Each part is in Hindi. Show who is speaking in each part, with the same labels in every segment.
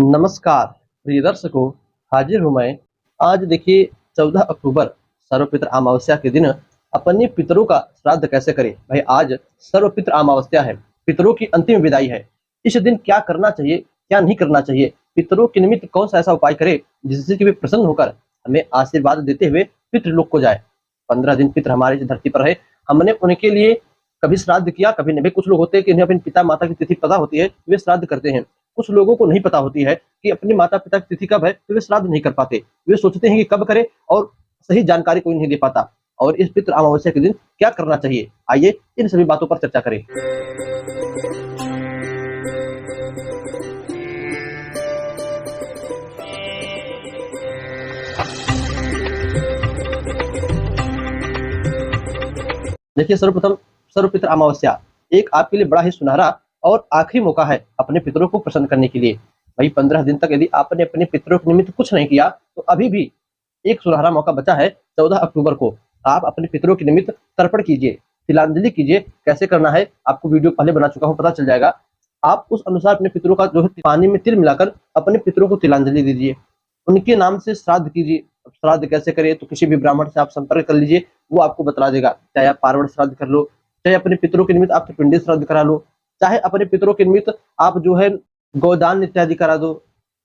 Speaker 1: नमस्कार प्रिय दर्शकों, हाजिर हूँ मैं। आज देखिए 14 अक्टूबर सर्वपितृ अमावस्या के दिन अपने पितरों का श्राद्ध कैसे करें। भाई आज सर्वपितृ अमावस्या है, पितरों की अंतिम विदाई है। इस दिन क्या करना चाहिए, क्या नहीं करना चाहिए, पितरों के निमित्त कौन सा ऐसा उपाय करें जिससे कि वे प्रसन्न होकर हमें आशीर्वाद देते हुए पितृलोक को जाए। 15 दिन पितृ हमारी इस धरती पर रहे, हमने उनके लिए कभी श्राद्ध किया कभी नहीं। कुछ लोग होते हैं कि इन्हें अपने पिता माता की तिथि पता होती है, वे श्राद्ध करते हैं। कुछ लोगों को नहीं पता होती है कि अपने माता पिता की तिथि कब है, तो वे श्राद्ध नहीं कर पाते। वे सोचते हैं कि कब करें और सही जानकारी कोई नहीं दे पाता। और इस पितृ अमावस्या के दिन क्या करना चाहिए, आइए इन सभी बातों पर चर्चा करें। देखिए सर्वप्रथम सर्वपितृ अमावस्या एक आपके लिए बड़ा ही सुनहरा और आखिरी मौका है अपने पितरों को प्रसन्न करने के लिए। भाई 15 दिन तक यदि आपने अपने पितरों के निमित्त कुछ नहीं किया तो अभी भी एक सुनहरा मौका बचा है। 14 अक्टूबर को आप अपने पितरों के निमित्त तर्पण कीजिए, तिलांजलि कीजिए। कैसे करना है आपको वीडियो पहले बना चुका हूँ, पता चल जाएगा। आप उस अनुसार अपने पितरों का जो है पानी में तिल मिलाकर अपने पितरों को तिलांजलि दीजिए, उनके नाम से श्राद्ध कीजिए। अब श्राद्ध कैसे करें, तो किसी भी ब्राह्मण से आप संपर्क कर लीजिए, वो आपको बता देगा। चाहे आप पार्वण श्राद्ध कर लो, चाहे अपने पितरों के निमित्त आप पिंडी श्राद्ध करा लो, चाहे अपने पितरों के निमित्त आप जो है गोदान इत्यादि करा दो।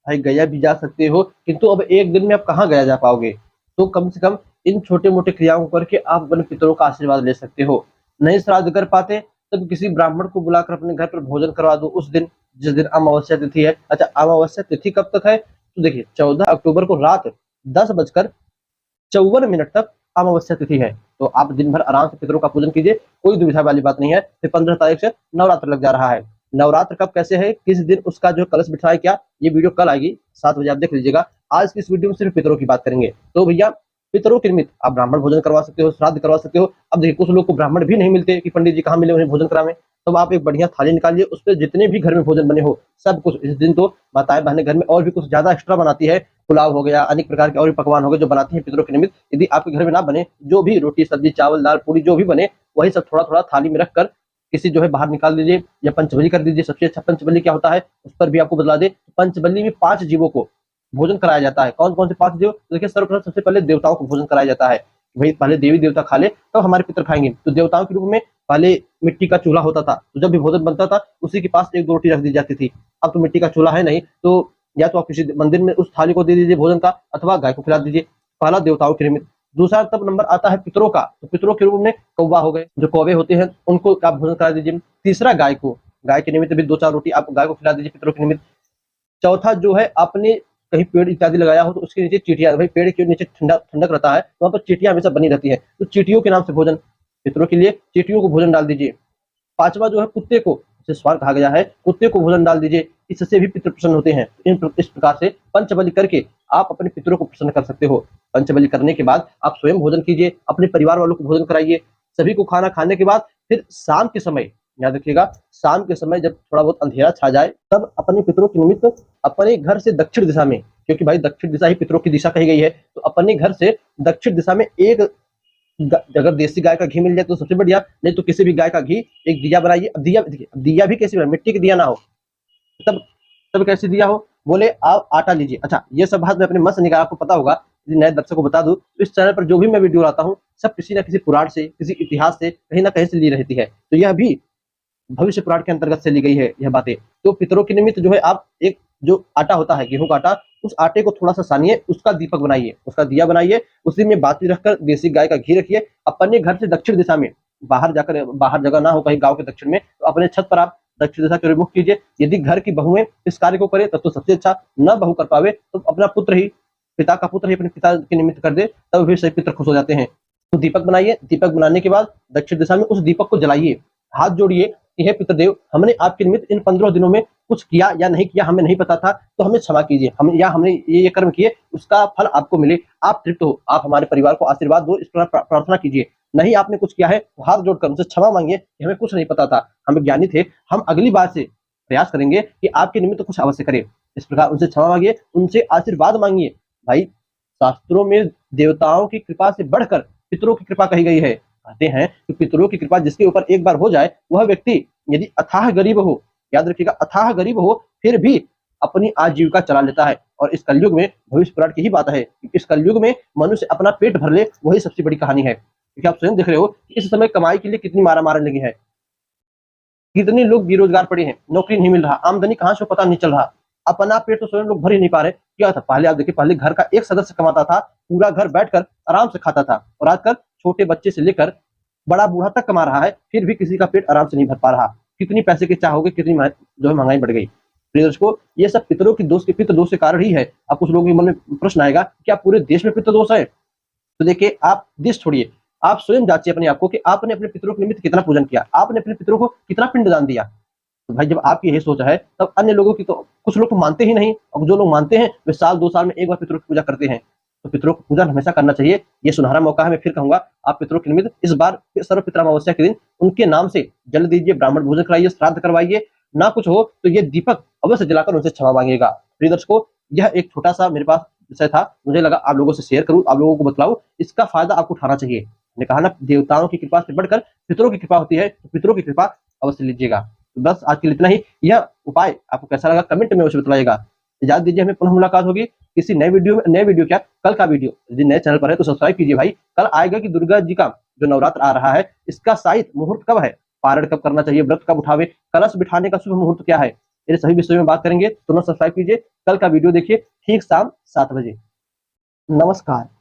Speaker 1: भाई गया भी जा सकते हो, किंतु अब एक दिन में आप कहाँ गया जा पाओगे। तो कम से कम इन छोटे मोटे क्रियाओं को करके आप अपने पितरों का आशीर्वाद ले सकते हो। नहीं श्राद्ध कर पाते तब किसी ब्राह्मण को बुलाकर अपने घर पर भोजन करवा दो उस दिन जिस दिन अमावस्या तिथि है। अच्छा, अमावस्या तिथि कब तक है, तो देखिए 14 अक्टूबर को रात 10:54 तक अमावस्या तिथि है। तो आप दिन भर आराम से पितरों का पूजन कीजिए, कोई दुविधा वाली बात नहीं है। फिर 15 तारीख से नवरात्र लग जा रहा है। नवरात्र कब कैसे है, किस दिन उसका जो कलश बिठा है, क्या, ये वीडियो कल आएगी 7 बजे, आप देख लीजिएगा। आज की इस वीडियो में सिर्फ पितरों की बात करेंगे। तो भैया पितरों के निमित्त आप ब्राह्मण भोजन करवा सकते हो, श्राद्ध करवा सकते हो। अब देखिए कुछ लोग को ब्राह्मण भी नहीं मिलते कि पंडित जी कहाँ मिले उन्हें भोजन करावें, तो आप एक बढ़िया थाली निकालिए, उस पर जितने भी घर में भोजन बने हो सब कुछ। इस दिन तो माताएं बहनें घर में और भी कुछ ज्यादा एक्स्ट्रा बनाती है, पुलाव हो गया, अनेक प्रकार के और भी पकवान हो गए जो बनाती है पितरों के निमित्त। यदि आपके घर में ना बने, जो भी रोटी सब्जी चावल दाल पूरी जो भी बने, वही सब थोड़ा थोड़ा थाली में रखकर किसी जो है बाहर निकाल दीजिए या पंचबली कर दीजिए। सबसे अच्छा पंचबली क्या होता है उस पर भी आपको बतला दे। पंचबली में 5 जीवों को भोजन कराया जाता है। कौन कौन से 5 जीव, तो देखिए सर्वप्रथम सबसे पहले देवताओं को भोजन कराया जाता है। भाई पहले देवी देवता खा ले तब हमारे पितर खाएंगे। तो देवताओं के रूप में पहले मिट्टी का चूल्हा होता था, तो जब भी भोजन बनता था उसी के पास 1-2 रोटी रख दी जाती थी। अब तो मिट्टी का चूल्हा है नहीं, तो या तो आप किसी मंदिर में उस थाली को दे दीजिए भोजन का, अथवा गाय को खिला दीजिए। पहला देवताओं के निमित्त। दूसरा तब नंबर आता है पितरों का, तो पितरों के रूप में कौवा हो गए, जो कौवे होते हैं उनको आप भोजन करा दीजिए। तीसरा गाय को, गाय के निमित्त भी 2-4 रोटी आप गाय को खिला दीजिए पितरों के निमित्त। चौथा जो है आपने कहीं पेड़ इत्यादि लगाया हो तो उसके नीचे चींटियां, भाई पेड़ के नीचे ठंडक रहता है, वहां पर चींटियां हमेशा बनी रहती है, तो चींटियों के नाम से भोजन पितरों के लिए, चींटियों को भोजन डाल दीजिए। पांचवा जो है कुत्ते को, जिसे स्वार कहा गया है, कुत्ते को भोजन डाल दीजिए, इससे भी पितृ प्रसन्न होते हैं। इस प्रकार से पंचबलि करके आप अपने पितरों को प्रसन्न कर सकते हो। पंचबलि करने के बाद आप स्वयं भोजन कीजिए, अपने परिवार वालों को भोजन कराइए। सभी को खाना खाने के बाद फिर शाम के समय, याद रखिएगा, शाम के समय जब थोड़ा बहुत अंधेरा छा जाए तब अपने पितरों के निमित्त अपने घर से दक्षिण दिशा में, क्योंकि भाई दक्षिण दिशा ही पितरों की दिशा कही गई है, तो अपने घर से दक्षिण दिशा में एक अगर देसी गाय का घी मिल जाए तो सबसे बढ़िया, नहीं तो किसी भी गाय का घी एक दिया बनाइए। अब दिया देखिए, दिया भी कैसे बनाए, मिट्टी की दिया ना हो, तब तब कैसे दिया हो, बोले आप आटा लीजिए। अच्छा, ये सब बात मैं अपने मन से निकाला, आपको पता होगा। यदि नए दर्शकों को बता दूं तो इस चैनल पर जो भी मैं वीडियो लाता हूँ सब किसी न किसी पुराण से, किसी इतिहास से, कहीं ना कहीं से ली रहती है। तो यह भी भविष्य पुराण के अंतर्गत से ली गई है यह बातें। तो पितरों के निमित्त जो है आप एक जो आटा होता है, गेहूं का आटा, उस आटे को थोड़ा सा सानिए, उसका दीपक बनाइए, उसका दिया बनाइए, उसी में बाती रखकर देसी गाय का घी रखिए। अपने घर से दक्षिण दिशा में, बाहर जाकर, बाहर जगह ना हो कहीं गांव के दक्षिण में, तो अपने छत पर आप दक्षिण दिशा के रुख कीजिए। यदि घर की बहुएं इस कार्य को करे तब तो सबसे अच्छा, न बहू कर पावे तो अपना पुत्र ही, पिता का पुत्र ही अपने पिता के निमित्त कर दे, तब भी सही पितर खुश हो जाते हैं। तो दीपक बनाइए, दीपक बनाने के बाद दक्षिण दिशा में उस दीपक को जलाइए, हाथ जोड़िए कि हे पितृदेव, हमने आपके निमित्त इन 15 दिनों में कुछ किया या नहीं किया हमें नहीं पता था, तो हमें क्षमा कीजिए। हमने ये कर्म किए, उसका फल आपको मिले, आप तृप्त हो, आप हमारे परिवार को आशीर्वाद दो, इस प्रकार प्रार्थना कीजिए। नहीं आपने कुछ किया है तो हाथ जोड़कर उनसे क्षमा मांगिए कि हमें कुछ नहीं पता था, हम ज्ञानी थे, हम अगली बार से प्रयास करेंगे कि आपके निमित्त कुछ अवश्य करें। इस प्रकार उनसे क्षमा मांगिए, उनसे आशीर्वाद मांगिए। भाई शास्त्रों में देवताओं की कृपा से बढ़कर पितरों की कृपा कही गई है। कहते हैं कि पितरों की कृपा जिसके ऊपर एक बार हो जाए, वह व्यक्ति यदि अथाह गरीब हो, याद रखिएगा, अथाह गरीब हो, फिर भी अपनी आजीविका चला लेता है। और इस कलयुग में भविष्य पुराण की ही बात है कि इस कलयुग में मनुष्य अपना पेट भर ले, वही सबसे बड़ी कहानी है। क्योंकि आप स्वयं देख रहे हो कि इस समय कमाई के लिए कितनी मारामारी लगी है, कितने लोग बेरोजगार पड़े हैं, नौकरी नहीं मिल रहा, आमदनी कहाँ से पता नहीं चल रहा, अपना पेट तो स्वयं लोग भर ही नहीं पा रहे। क्या था पहले, आप देखिए पहले घर का एक सदस्य कमाता था, पूरा घर बैठकर आराम से खाता था, और आजकल छोटे बच्चे से लेकर बड़ा बूढ़ा तक कमा रहा है, फिर भी किसी का पेट आराम से नहीं भर पा रहा। कितनी पैसे की चाह हो गई, कितनी जो है महंगाई बढ़ गई। प्रिय दर्शकों, ये सब पितरों की दोष के पितृ दोष के कारण ही है। अब कुछ लोगों के मन में प्रश्न आएगा, क्या पूरे देश में पितृ दोष है? तो देखिए, आप देश छोड़िए, आप स्वयं जांचिए अपने आप को कि आपने अपने पितरों के निमित्त कितना पूजन किया, आपने अपने पितरों को कितना पिंडदान दिया। तो भाई जब आपकी यही सोच है, तब अन्य लोगों की तो कुछ लोग तो मानते ही नहीं, और जो लोग मानते हैं वे साल 2 साल में एक बार पितरों की पूजा करते हैं। तो पितरों की पूजा हमेशा करना चाहिए, ये सुनहरा मौका है। मैं फिर कहूंगा, आप पितरों के निमित्त इस बार सर्व पितरामावस्या के दिन उनके नाम से जल दीजिए, ब्राह्मण भोजन कराइए, श्राद्ध करवाइए। ना कुछ हो तो ये दीपक अवश्य जलाकर उनसे क्षमा मांगिएगा। प्रिय दर्शकों, यह एक छोटा सा मेरे पास विषय था, मुझे लगा आप लोगों से शेयर करूं, आप लोगों को बतलाऊं, इसका फायदा आपको उठाना चाहिए। मैंने कहा ना, देवताओं की कृपा से बढ़कर पितरों की कृपा होती है, तो पितरों की कृपा अवश्य लीजिएगा। तो बस आज के लिए इतना ही। यह उपाय आपको कैसा लगा कमेंट में अवश्य बताइएगा। इजाजत दीजिए, हमें पुनः मुलाकात होगी किसी नए वीडियो में। नए वीडियो क्या, कल का वीडियो। यदि नए चैनल पर है तो सब्सक्राइब कीजिए भाई। कल आएगा कि दुर्गा जी का जो नवरात्र आ रहा है, इसका शायद मुहूर्त कब है, पारण कब करना चाहिए, व्रत कब उठावे, कलश बिठाने का शुभ मुहूर्त क्या है, ये सभी विषयों में बात करेंगे। तुरंत सब्सक्राइब कीजिए, कल का वीडियो देखिए ठीक शाम 7 बजे। नमस्कार।